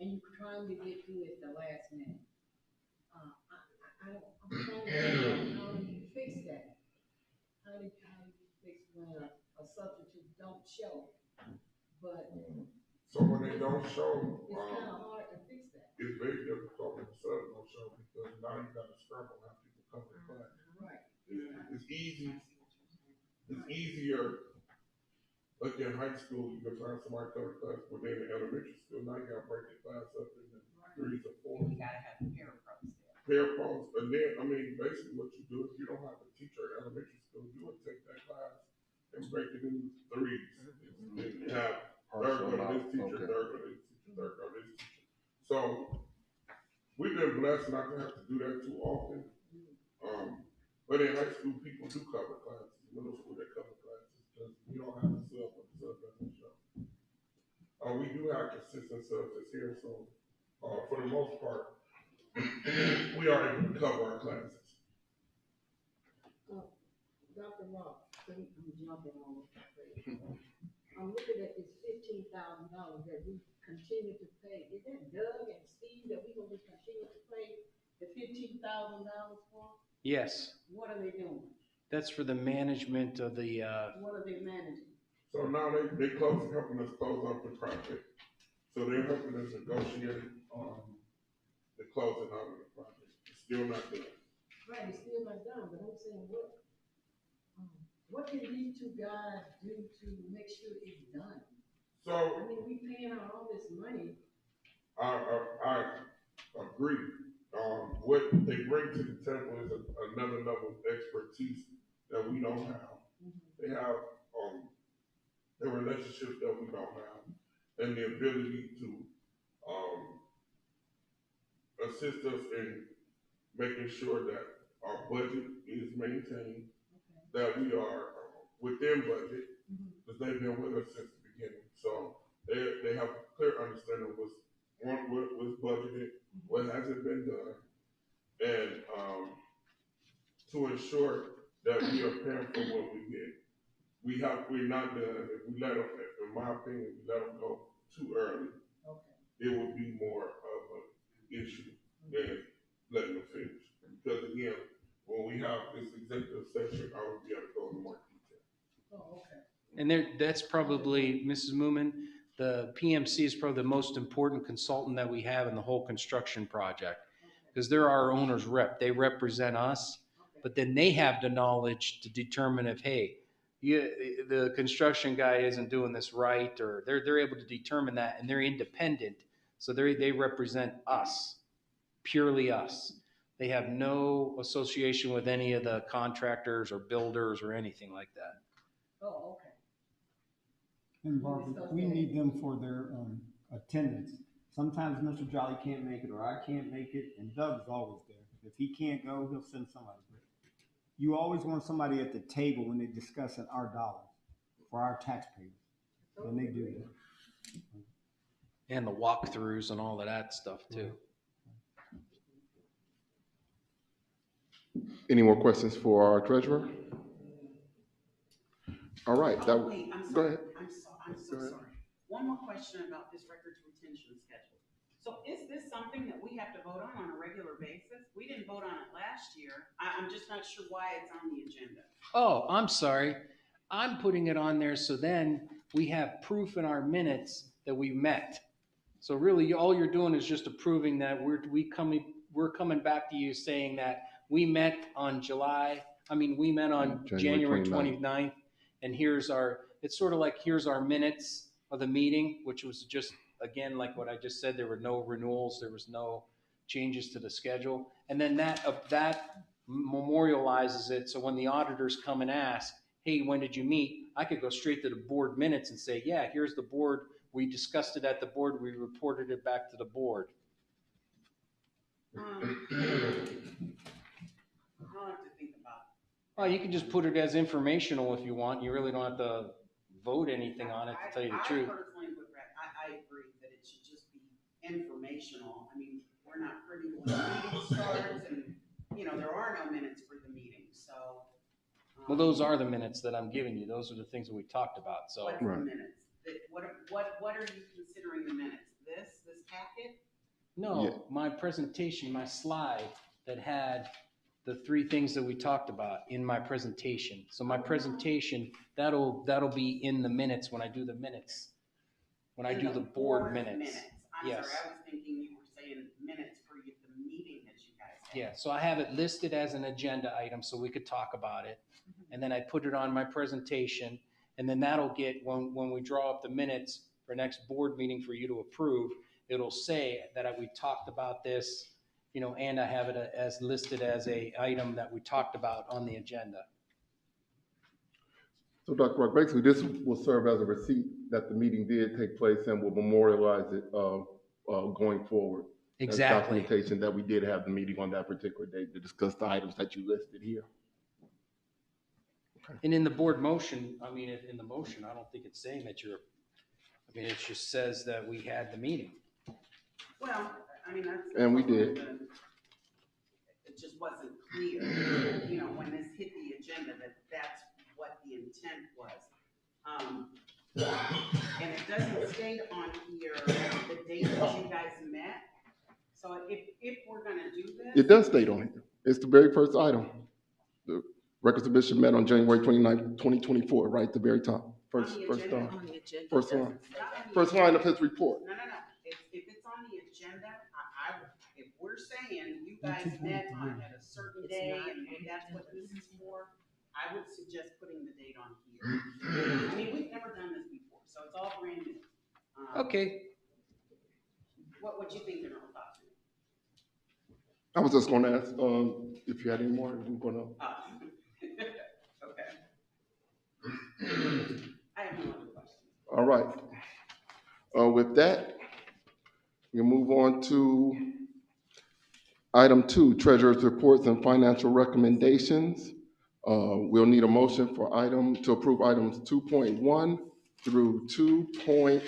and you're trying to get through it the last minute. I'm trying to figure out how do you fix that? How do you fix when a substitute don't show? But So when they don't show, it's kind of hard to fix that. it's very difficult when the sub don't show because now you got to scramble how people come to class. Right. It's easier like in high school, you can find somebody cover class, but then in elementary school, now you gotta break the class up into 3s or 4s. You gotta have parapros there. Pair phones, and then, I mean, basically what you do, if you don't have a teacher at elementary school, you would take that class and break it into 3s. And you have third go to this teacher, Okay. third go to this teacher, third go to this teacher. So, we've been blessed not to have to do that too often. But in high school, people do cover classes, middle school, they cover classes, because we don't have a sub, but the sub doesn't show. We do have consistent subs that's here, so, for the most part, we are able to cover our classes. Dr. Rock, I'm jumping on it. I'm looking at this $15,000 that we continue to pay. Is that Doug and Steve that we gonna be continuing to pay the $15,000 for? Yes, What are they doing? that's for the management of the, What are they managing? So now they helping us close up the project. So they're helping us negotiate the closing out of the project. It's still not done. Right, it's still not done, but I'm saying what can these two guys do to make sure it's done? So I mean, we paying out all this money. I agree. What they bring to the table is another level of expertise that we don't have. They have the relationships that we don't have, and the ability to assist us in making sure that our budget is maintained, that we are within budget, because they've been with us since the beginning. So they have a clear understanding of what was budgeted, what hasn't been done, and to ensure that we are paying for what we get. We're not done. If we let them, in my opinion, we let them go too early, it would be more of an issue than letting them finish. Because again, when we have this executive session, I will be able to go into more detail. Oh, okay. and there, that's probably, Mrs. Moomin, the PMC is probably the most important consultant that we have in the whole construction project. Because they're our owner's rep. They represent us, but then they have the knowledge to determine if, hey, the construction guy isn't doing this right, or they're able to determine that, and they're independent. So they represent us, purely us. They have no association with any of the contractors or builders or anything like that. Oh, okay. And Barbara, we need them for their attendance. Sometimes Mr. Jolly can't make it, or I can't make it, and Doug's always there. If he can't go, he'll send somebody. But you always want somebody at the table when they're discussing our dollars for our taxpayers, and they do that. And the walkthroughs and all of that stuff too. Any more questions for our treasurer? All right, Oh, that, wait, I'm go sorry. ahead. I'm so Go ahead. sorry. One more question about this records retention schedule. So is this something that we have to vote on a regular basis? We didn't vote on it last year. I'm just not sure why it's on the agenda. Oh, I'm sorry. I'm putting it on there so then we have proof in our minutes that we met. So really, all you're doing is just approving that we're coming back to you saying that we met on January 29th, and it's sort of like, here's our minutes of the meeting, which was just, again, like what I just said, there were no renewals, there was no changes to the schedule. And then that memorializes it, so when the auditors come and ask, hey, when did you meet? I could go straight to the board minutes and say, yeah, here's the board. We discussed it at the board. We reported it back to the board. I'll have to think about it. Well, you can just put it as informational if you want. You really don't have to vote anything on it, to tell you the truth. I personally would, I agree that it should just be informational. I mean, we're not privy to when the meeting starts, and, there are no minutes for the meeting, so. Well, those are the minutes that I'm giving you. Those are the things that we talked about, so. What's the Right. minutes? What are you considering the minutes? This packet? No, Yeah. my presentation, my slide that had the three things that we talked about in my presentation. So my presentation, that'll be in the minutes when I do the minutes. When I In do the board minutes. I'm Yes. sorry, I was thinking you were saying minutes for the meeting that you guys had. Yeah, so I have it listed as an agenda item so we could talk about it. And then I put it on my presentation. And then that'll get, when we draw up the minutes for next board meeting for you to approve, it'll say that we talked about this, and I have it as listed as a item that we talked about on the agenda. So Dr. Rock, basically this will serve as a receipt that the meeting did take place and will memorialize it going forward. Exactly. That's documentation that we did have the meeting on that particular date to discuss the items that you listed here. And in the board motion, in the motion, I don't think it's saying that it just says that we had the meeting. Well, that's. And we did. It just wasn't clear, when this hit the agenda, that's what the intent was. And it doesn't state on here the date that you guys met. So if we're gonna do this. It does state on here. It's the very first item. The record submission met on January 29th, 2024, right at the very top. First On the agenda. First line. Not on the First agenda. line of his report. No. If it's on the agenda, if we're saying you guys met at a certain day and that's what this is for, I would suggest putting the date on here. We've never done this before, so it's all brand new. Okay. What would you think, General Thompson? I was just gonna ask, if you had any more, we're gonna. Okay. I have no other questions. All right. With that, we move on to item 2, treasurer's reports and financial recommendations. We'll need a motion to approve items 2.1 through 2.6.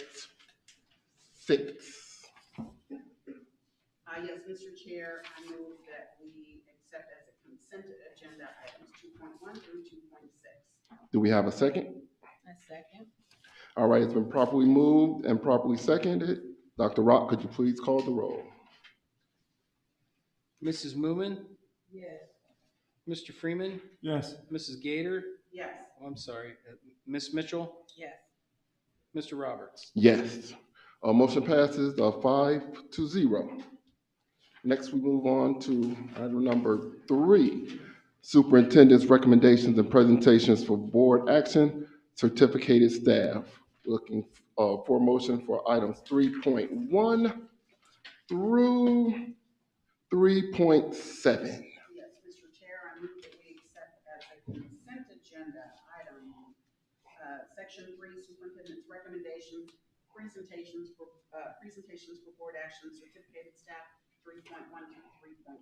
Yes, Mr. Chair, I move that we accept as a consent agenda items 2.1 through 2.6. Do we have a second? A second. All right, it's been properly moved and properly seconded. Dr. Rock, could you please call the roll? Mrs. Moomin, Yes. Mr. Freeman, Yes. Mrs. Gator, Yes. I'm sorry, Ms. Mitchell, Yes. Mr. Roberts. Yes. Motion passes 5-0. Next, we move on to item number 3, superintendent's recommendations and presentations for board action, certificated staff. Looking for a motion for items 3.1 through 3.7. Yes, Mr. Chair, I move that we accept as a consent agenda item, section 3, superintendent's recommendations, presentations for board action, certificated staff, 3.1 to 3.7.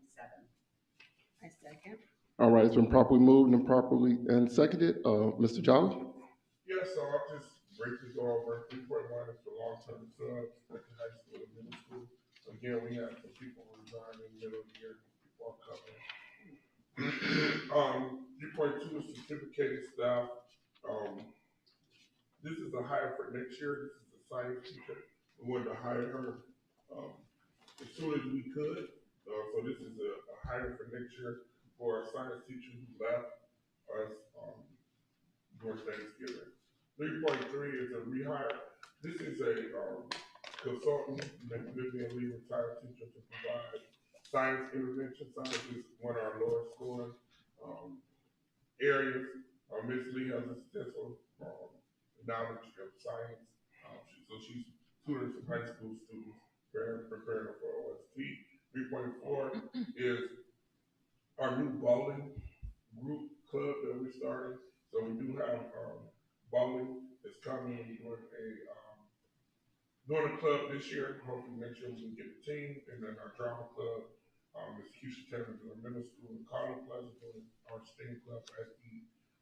I second. All right, it's been properly moved and seconded. Mr. Jolly? Yes, so I'll just briefly go over 3.1 is for long-term subs at the high school and middle school. Again, we have some people resign in the middle of the year, people are covering. 3.2 is certificated staff. This is a hire for next year. This is a science teacher. We wanted to hire her as soon as we could. So this is a hire for next year for a science teacher who left us during Thanksgiving. 3.3 is a rehire. This is a consultant, Vivian Lee, retired teacher, to provide science intervention. Science is one of our lowest scoring areas. Ms. Lee has extensive knowledge of science. So she's tutoring some high school students, preparing them for OST. 3.4 is our new bowling group club that we're starting. So we do have bowling is coming. We're doing a club this year. Hopefully next year we can get a team. And then our drama club is Keisha Taylor doing middle school, and Carla Plaza doing our STEAM club at the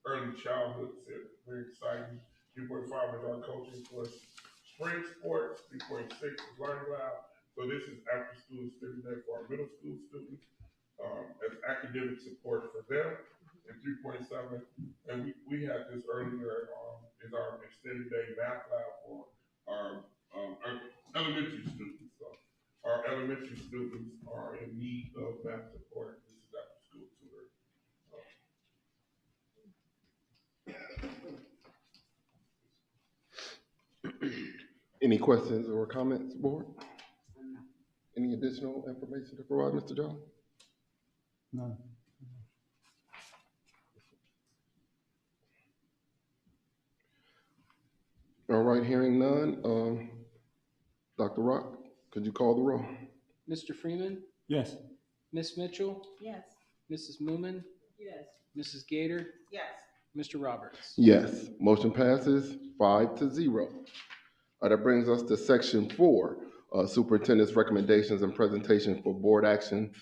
early childhood. So very exciting. 3.5 is our coaching for spring sports. 3.6 is Learning Lab. So this is after school study day for our middle school students as academic support for them. And 3.7, and we had this earlier, is our extended day math lab for our elementary students. So our elementary students are in need of math support. This is after school tutoring. Any questions or comments, board? Any additional information to provide, Mr. Jones? None. All right, hearing none, Dr. Rock, could you call the roll? Mr. Freeman, Yes. Ms. Mitchell, Yes. Mrs. Moomin, Yes. Mrs. Gator, Yes. Mr. Roberts. Yes, motion passes 5-0. That brings us to section 4, superintendent's recommendations and presentations for board action,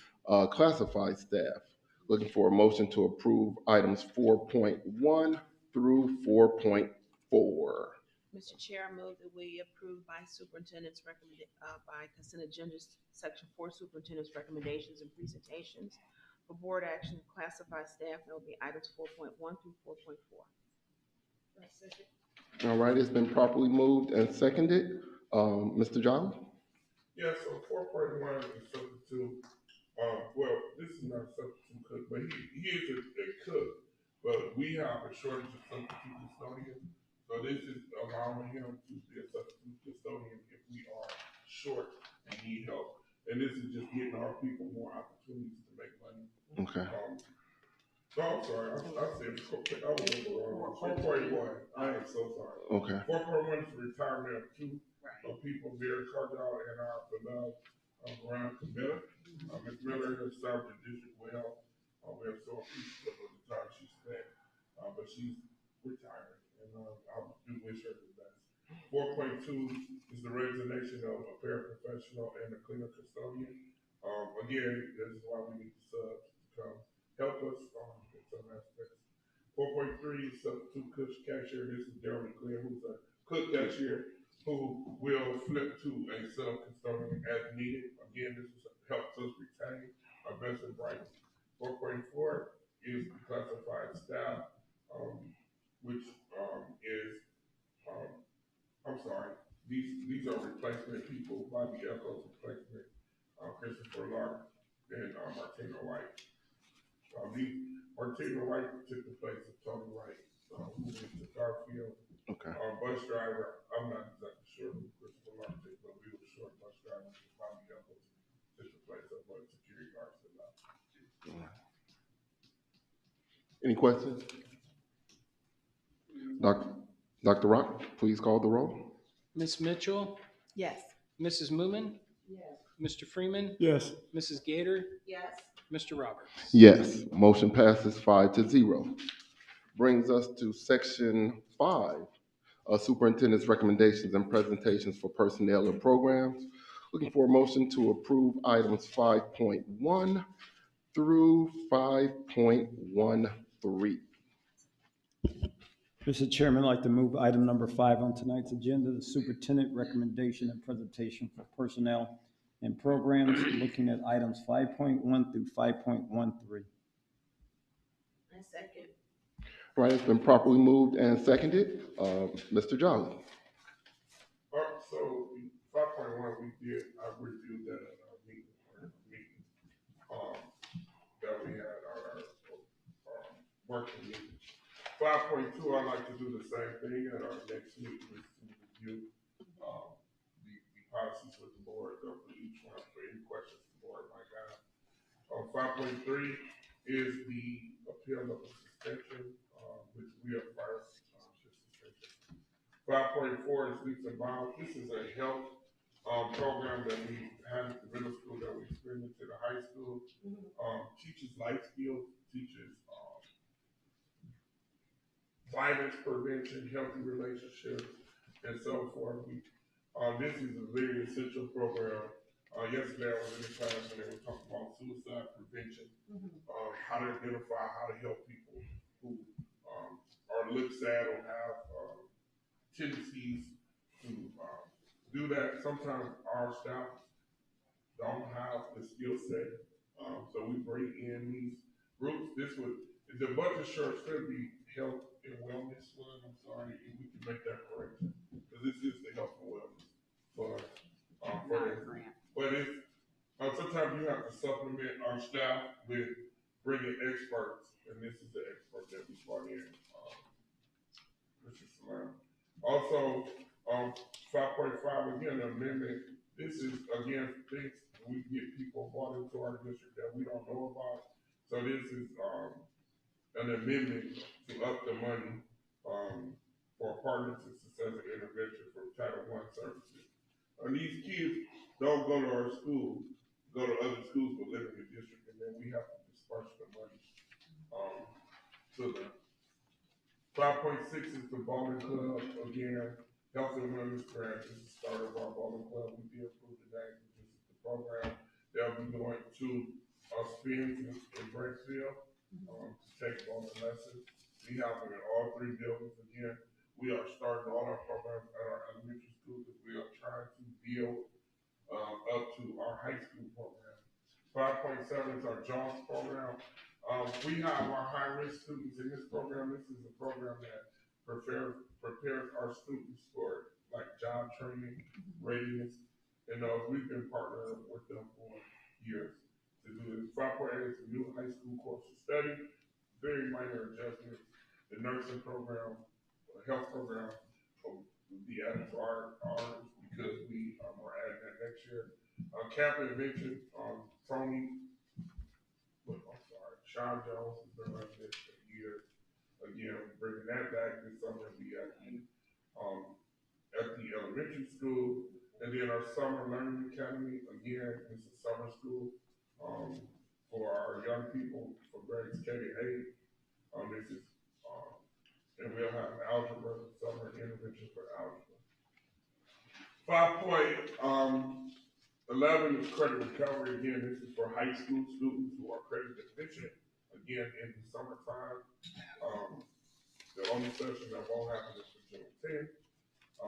classified staff. Looking for a motion to approve items 4.1 through 4.4. Mr. Chair, I move that we approve by superintendent's by consent agenda, section 4, superintendent's recommendations and presentations for board action classified staff. That will be items 4.1 through 4.4. All right, it's been properly moved and seconded. Mr. Jolly? Yeah, so 4.1 is substitute. Well, this is not a substitute cook, but he is a cook. But we have a shortage of substitute custodians. So this is allowing him to be a substitute custodian if we are short and need help. And this is just getting our people more opportunities to make money. Okay. I'm sorry, I said, I was wrong. 4.1, I am so sorry. Okay. 4.1 is the retirement of two Right. people, Vera Cardell and our beloved Brian Camilla. Ms. Miller has served the district well. We are so appreciative of the time she spent, but she's retiring, and I do wish her the best. 4.2 is the resignation of a paraprofessional and a cleaner custodian. Again, this is why we need the subs to come help us in some aspects. 4.3 is substitute cook cashier. This is Daryl McClear, who's a cook cashier who will flip to a sub custodian as needed. Again, this helps us retain our best and brightest. 4.4 is the classified staff, which is, I'm sorry, these are replacement people, Bobby Echo's replacement, Christopher Lark, and Martina White. Martina White took the place of Tony White, who went to Garfield. Okay. Bus driver, I'm not exactly sure who Christopher Lark took, but we were short bus driver, Bobby Echoes took the place of security guards that left. All right. Any questions? Dr. Rock, please call the roll. Ms. Mitchell, Yes. Mrs. Moomin, Yes. Mr. Freeman, Yes. Mrs. Gator, Yes. Mr. Roberts. Yes, motion passes 5-0. Brings us to section 5, superintendent's recommendations and presentations for personnel and programs. Looking for a motion to approve items 5.1 through 5.13. Mr. Chairman, I'd like to move item number 5 on tonight's agenda, the superintendent recommendation and presentation for personnel and programs, looking at items 5.1 through 5.13. I second. All right, it's been properly moved and seconded. Mr. Jolly? So 5.1, I reviewed that at our meeting, that we had our working meeting. 5.2, I'd like to do the same thing at our next meeting, is to review the policies with the board, go through each one for any questions the board might have. 5.3 is the appeal of a suspension, which we are first, suspension. 5.4 is leaps and bounds. This is a health program that we had at the middle school that we extended to the high school. Teaches life skills, teaches violence prevention, healthy relationships, and so forth. This is a very essential program. Yesterday I was in the class and they were talking about suicide prevention, how to identify, how to help people who are look sad or have tendencies to do that. Sometimes our staff don't have the skill set, so we bring in these groups. The budget short should be health and wellness fund. I'm sorry, if we can make that correction, because this is the health and wellness fund. But sometimes you have to supplement our staff with bringing experts, and this is the expert that we brought in, Mr. Salam. Also, 5.5, again, amendment. This is, again, things we get people brought into our district that we don't know about. So this is an amendment to up the money for Partners in Success and Intervention for Title I services. And these kids don't go to our school, go to other schools, but live in the district, and then we have to disperse the money to them. 5.6 is the bowling club. Again, health and wellness grant. This is the start of our bowling club. We did approve the name. This is the program. They'll be going to spins in Warrensville to take bowling lessons. We have them in all three buildings. Again, we are starting all our programs at our elementary school because we are trying to build up to our high school program. 5.7 is our JOS program. We have our high-risk students in this program. This is a program that prepares our students for like job training, readiness, and we've been partnering with them for years to do this. 5.8 is a new high school course of study, very minor adjustments. The nursing program, the health program will be added to ours because we are adding that next year. Camp Invention, Tony, Sean Jones has been running this for years. Again, bringing that back this summer, we at the elementary school, and then our summer learning academy. Again, this is summer school for our young people for grades K to 8. This is and we'll have algebra summer intervention for algebra. 5.11 is credit recovery. Again, this is for high school students who are credit deficient. Again, in the summertime, the only session that won't happen is for June 10th.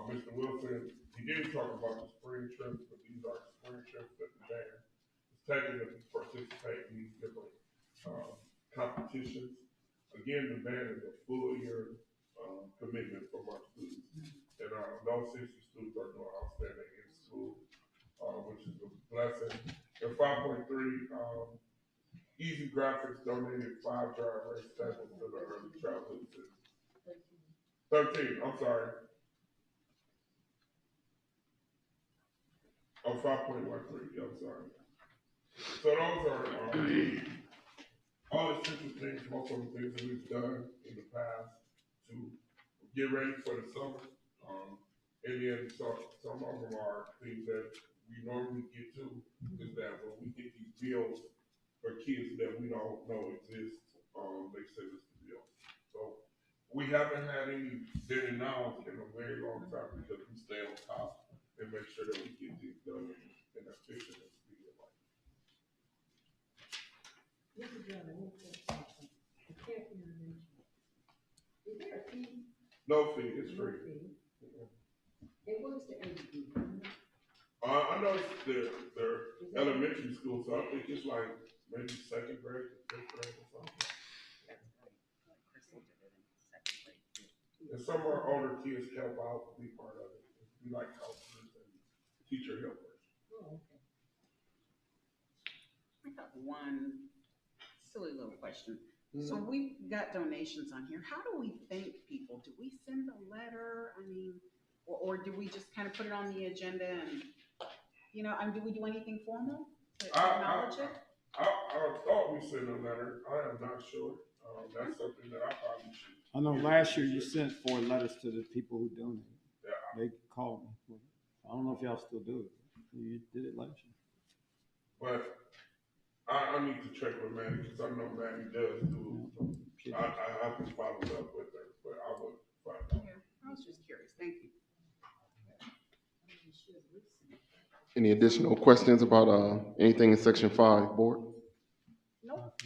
Mr. Wilson, he did talk about the spring trips, but these are the spring trips that the band is taking to participate in these different competitions. Again, the band is a full year commitment from our students. And those 60 students are doing outstanding in school, which is a blessing. And 5.3, Easy Graphics donated 5 dry erase tables to the early childhood system. 13, I'm sorry. Oh, 5.13, I'm sorry. So those are all the simple things, most of the things that we've done in the past to get ready for the summer. And then some of them are things that we normally get to, is that when we get these bills for kids that we don't know exist, they send us the bill. So we haven't had any then and now in a very long time because we stay on top and make sure that we get these done in an efficient and speedy way. Mr. John, I want to say, the camp intervention. Is there a fee? No fee, it's No free. fee. And what's the age group? I know it's their elementary school, so I think it's like maybe second grade to fifth grade or something. And some of our older kids help out, be part of it. We like counselors and teacher helpers. Oh, okay. I got one silly little question. So we've got donations on here. How do we thank people? Do we send a letter? I mean, or do we just kind of put it on the agenda and, do we do anything formal to acknowledge it? I thought we sent a letter. I am not sure. That's something that I probably should. I know last year you sent 4 letters to the people who donated. Yeah. They called me. I don't know if y'all still do it. You did it last year. But I need to check with Manny because I know Manny does do it. I have to follow up with her, but I would find out. Yeah, I was just curious. Thank you. Any additional questions about anything in section 5, board? Nope.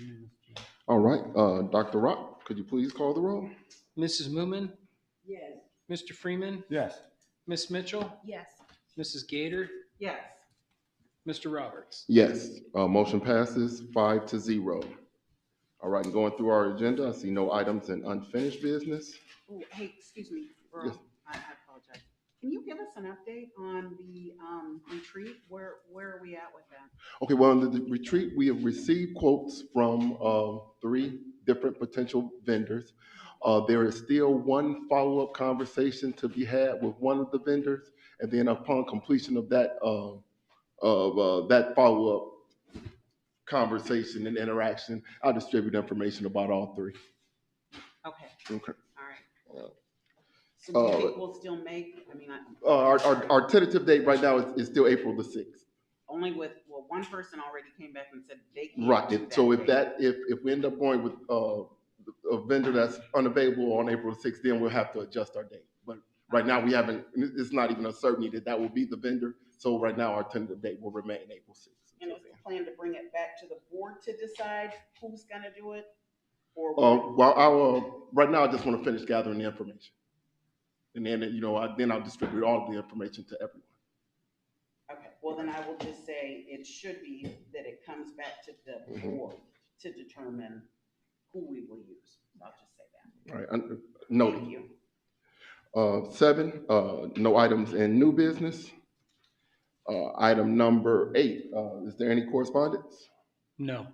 All right, Dr. Rock, could you please call the roll? Mrs. Moomin, Yes. Mr. Freeman, Yes. Ms. Mitchell, Yes. Mrs. Gator, Yes. Mr. Roberts. Yes, motion passes 5-0. All right, and going through our agenda, I see no items in unfinished business. Oh, hey, excuse me, Earl. Yes. I apologize. Can you give us an update on the retreat? Where are we at with that? Okay, well, in the retreat, we have received quotes from 3 different potential vendors. There is still one follow-up conversation to be had with one of the vendors, and then upon completion of that follow-up conversation and interaction, I'll distribute information about all 3. Okay, Okay. all right. So do you think we'll still make, I mean, Our tentative date right now is still April the 6th. only with, well, one person already came back and said they can't do Right, that so if date. if we end up going with, a vendor that's unavailable on April the 6th, then we'll have to adjust our date. But right now, we haven't, it's not even a certainty that that will be the vendor, so right now, our tentative date will remain April 6th. And it's the plan to bring it back to the board to decide who's gonna do it? Or, Right now, I just want to finish gathering the information. And then, then I'll distribute all of the information to everyone. okay, well, then I will just say it should be that it comes back to the board to determine who we will use. I'll just say that. All right, Thank noted. you. 7, no items in new business. Item number 8, is there any correspondence? No.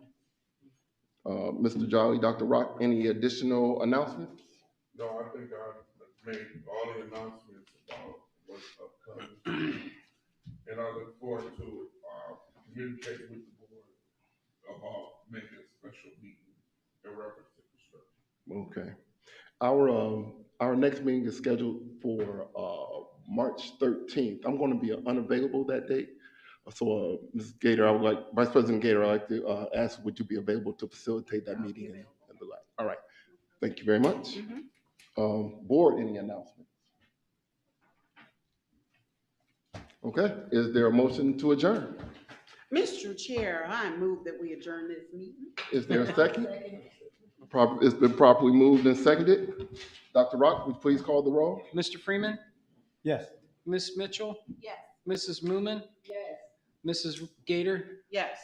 Mr. Jolly, Dr. Rock, any additional announcements? No, I think I made all the announcements about what's upcoming. And I look forward to, communicating with the board about making a special meeting in reference to construction. Okay. Our next meeting is scheduled for, March 13th. I'm going to be unavailable that date. So, Ms. Gator, Vice President Gator, I'd like to, ask, would you be available to facilitate that meeting and the like? All right. Thank you very much. Board, any announcements? Okay, is there a motion to adjourn? Mr. Chair, I move that we adjourn this meeting. Is there a second? It's been properly moved and seconded. Dr. Rock, would you please call the roll? Mr. Freeman, Yes. Ms. Mitchell, Yes. Mrs. Moomin, Yes. Mrs. Gator, Yes.